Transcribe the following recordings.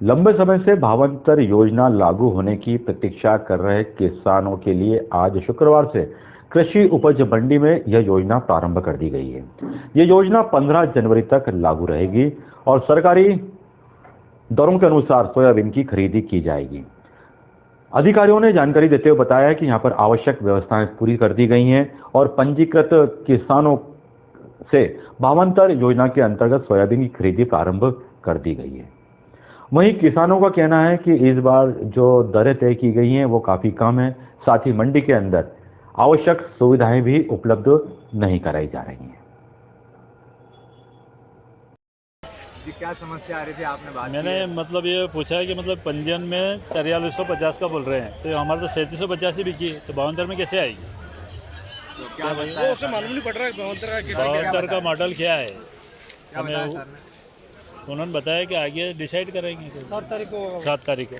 लंबे समय से भावांतर योजना लागू होने की प्रतीक्षा कर रहे किसानों के लिए आज शुक्रवार से कृषि उपज मंडी में यह योजना प्रारंभ कर दी गई है। यह योजना 15 जनवरी तक लागू रहेगी और सरकारी दरों के अनुसार सोयाबीन की खरीदी की जाएगी। अधिकारियों ने जानकारी देते हुए बताया कि यहां पर आवश्यक व्यवस्थाएं पूरी कर दी गई हैं और पंजीकृत किसानों से भावांतर योजना के अंतर्गत सोयाबीन की खरीदी प्रारंभ कर दी गई है। वहीं किसानों का कहना है कि इस बार जो दरें तय की गई हैं वो काफी कम है, साथ ही मंडी के अंदर आवश्यक सुविधाएं भी उपलब्ध नहीं कराई जा रही हैं। जी क्या समस्या आ रही थी आपने बात मैंने मतलब ये पूछा है कि मतलब पंजीयन में 4350 का बोल रहे हैं, तो हमारा तो 3750 ही बिकी, तो 52 में कैसे आएगी? तो क्या बताया वो उसे मालूम नहीं पड़ रहा है 52 का मॉडल क्या है? क्या बताया सर ने? उन्होंने बताया कि आगे डिसाइड करेंगे 7 तारीख को 7 तारीख को।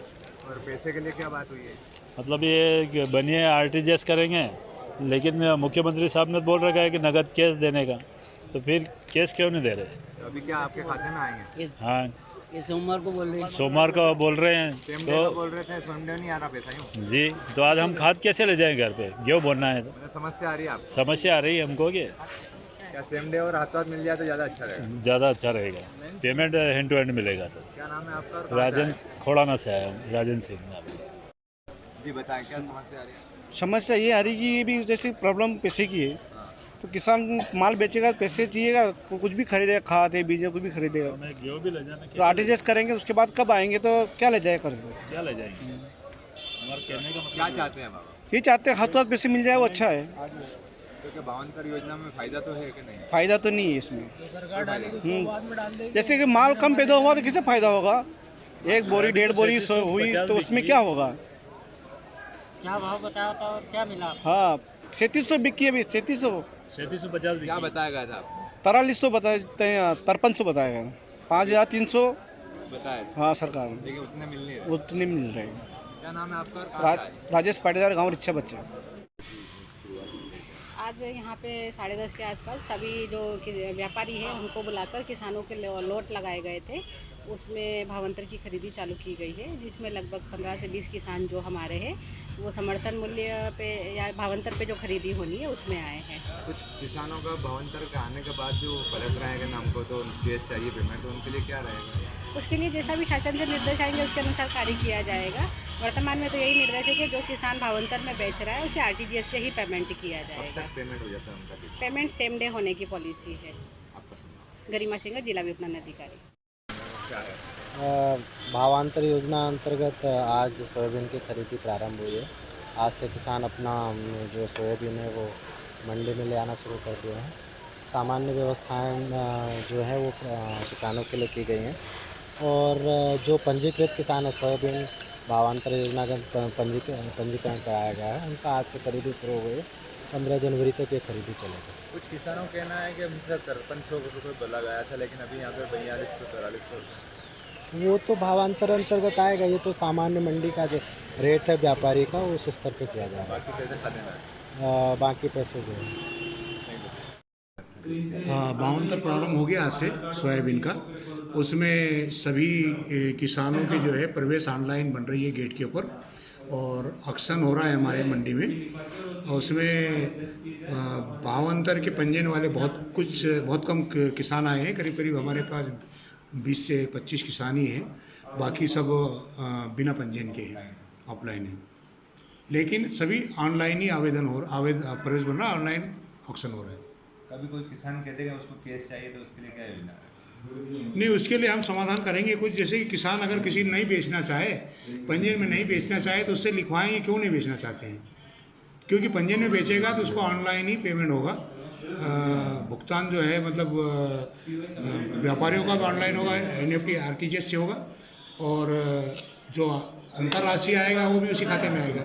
और पैसे के लिए क्या बात हुई है? मतलब ये बनिए RTGS करेंगे, लेकिन मुख्यमंत्री साहब ने बोल रखा है कि नगद कैश देने का, तो फिर कैश क्यों नहीं दे रहे? तो अभी क्या आपके खाते में आएंगे? हाँ, ये सोमवार को बोल रहे हैं। सोमवार को बोल रहे हैं सेम डे तो का बोल रहे थे, सेम डे नहीं आ रहा पैसा यूँ। जी, तो आज हम खाद कैसे ले जाएंगे घर पे? गेहूँ बोना है तो मतलब समस्या आ रही है आपको? समस्या आ रही है हमको कि क्या सेम डे और हाथों हाथ मिल जाए तो ज़्यादा अच्छा रहेगा? ज़्यादा अच्छा रहेगा, पेमेंट हैंड टू हैंड मिलेगा। तो क्या नाम है आपका और कहाँ से राजन आए? खोड़ाना से आया हूँ, राजन सिंह नाम। जी बताएं क्या समस्या आ रही है? समस्या ये आ रही कि ये भी जैसे प्रॉब्लम पैसे की है, तो किसान माल बेचेगा, पैसे चाहिएगा, कुछ भी खरीदेगा, खाद है, बीज है, कुछ भी खरीदेगा, मैं गेहूँ भी ले जाना, तो RTGS करेंगे, उसके बाद कब आएंगे तो क्या ले जाएगा कर? क्या ले जाएंगे? हमारे कहने का क्या मतलब चाहते हैं बाबा? ये चाहते हैं हाथों हाथ पैसे मिल जाए, वो अच्छा है। क्योंकि भावांतर योजना में फायदा तो है कि नहीं? फायदा तो नहीं है इसमें। कोई फायदा नहीं। जैसे कि माल कम पैदा हुआ तो किसे फायदा होगा? 1 बोरी 1.5 बोरी हुई तो उसमें क्या होगा? क्या भाव बताया था और क्या मिला? हाँ, 3700 बिकी अभी, 3750 क्या बताया गया था आपको? 4300 बताते हैं, 5300 बताया गया, 5300 बताया था, हाँ सरकार ने, लेकिन उतने मिल नहीं रहे। उतने मिल रहे हैं। क्या नाम है आपका और कहाँ से आए? राजेश पाटीदार, गाँव रिक्शा बच्चा। आज यहाँ पे 10:30 के आसपास सभी जो व्यापारी हैं उनको बुलाकर किसानों के लोट लगाए गए थे। उसमें भावांतर की खरीदी चालू की गई है, जिसमें लगभग 15 से 20 किसान जो हमारे हैं वो समर्थन मूल्य पे या भावांतर पे जो खरीदी होनी है उसमें आए हैं। कुछ किसानों का भावांतर का आने के बाद जो पलट रहे हैं नाम को तो कैश चाहिए पेमेंट, उनके लिए क्या रहेगा? उसके लिए जैसा भी शासन से निर्देश आएंगे उसके अनुसार कार्य किया जाएगा। वर्तमान में तो यही निर्देश है कि जो किसान भावांतर में बेच रहा है उसे RTGS से ही पेमेंट किया कब जाएगा। तक पेमेंट हो जाता है उनका? पेमेंट सेम डे होने की पॉलिसी है। आपका सुना गरिमा सिंह, जिला विपणन अधिकारी। क्या है? भावांतर योजना अंतर्गत आज सोयाबीन की खरीदी प्रारंभ हुई है। आज से किसान अपना जो सोयाबीन है वो मंडी में ले आना शुरू कर दिए हैं। सामान्य व्यवस्थाएं जो है वो किसानों के लिए की गई हैं और जो पंजीकृत किसान है सोयाबीन भावांतर योजना का पंजीकरण कराया गया है, उनका आज से खरीदी शुरू हो गई है। 15 जनवरी तक ये खरीदी चलेगी। कुछ किसानों का कहना है कि मुझसे 5300 रुपये बोला गया था, लेकिन अभी यहाँ पे 4200 4300। वो तो भावांतर अंतर्गत आएगा, ये तो सामान्य मंडी का जो रेट है व्यापारी का उस स्तर पे किया जाएगा। बाकी पैसे खाते हैं। बाकी पैसे जो है भावांतर प्रारंभ हो गया आज से सोयाबीन का। उसमें सभी किसानों की जो है प्रवेश ऑनलाइन बन रही है गेट के ऊपर और ऑक्शन हो रहा है हमारे मंडी में। और उसमें भावांतर के पंजीयन वाले बहुत कम किसान आए हैं। करीब करीब हमारे पास 20 से 25 किसान ही हैं, बाकी सब बिना पंजीयन के हैं, ऑफलाइन है। लेकिन सभी ऑनलाइन ही प्रवेश बन रहा है, ऑनलाइन ऑक्शन हो रहा है। कभी कोई किसान कहते हैं उसको कैश चाहिए तो उसके लिए क्या योजना है? नहीं, उसके लिए हम समाधान करेंगे कुछ। जैसे कि किसान अगर किसी नहीं बेचना चाहे, पंजीयन में नहीं बेचना चाहे तो उससे लिखवाएंगे क्यों नहीं बेचना चाहते हैं, क्योंकि पंजीयन में बेचेगा तो उसको ऑनलाइन ही पेमेंट होगा। भुगतान जो है मतलब व्यापारियों का भी ऑनलाइन होगा, NEFT RTGS से होगा और जो अंतरराष्ट्रीय आएगा वो भी उसी खाते में आएगा।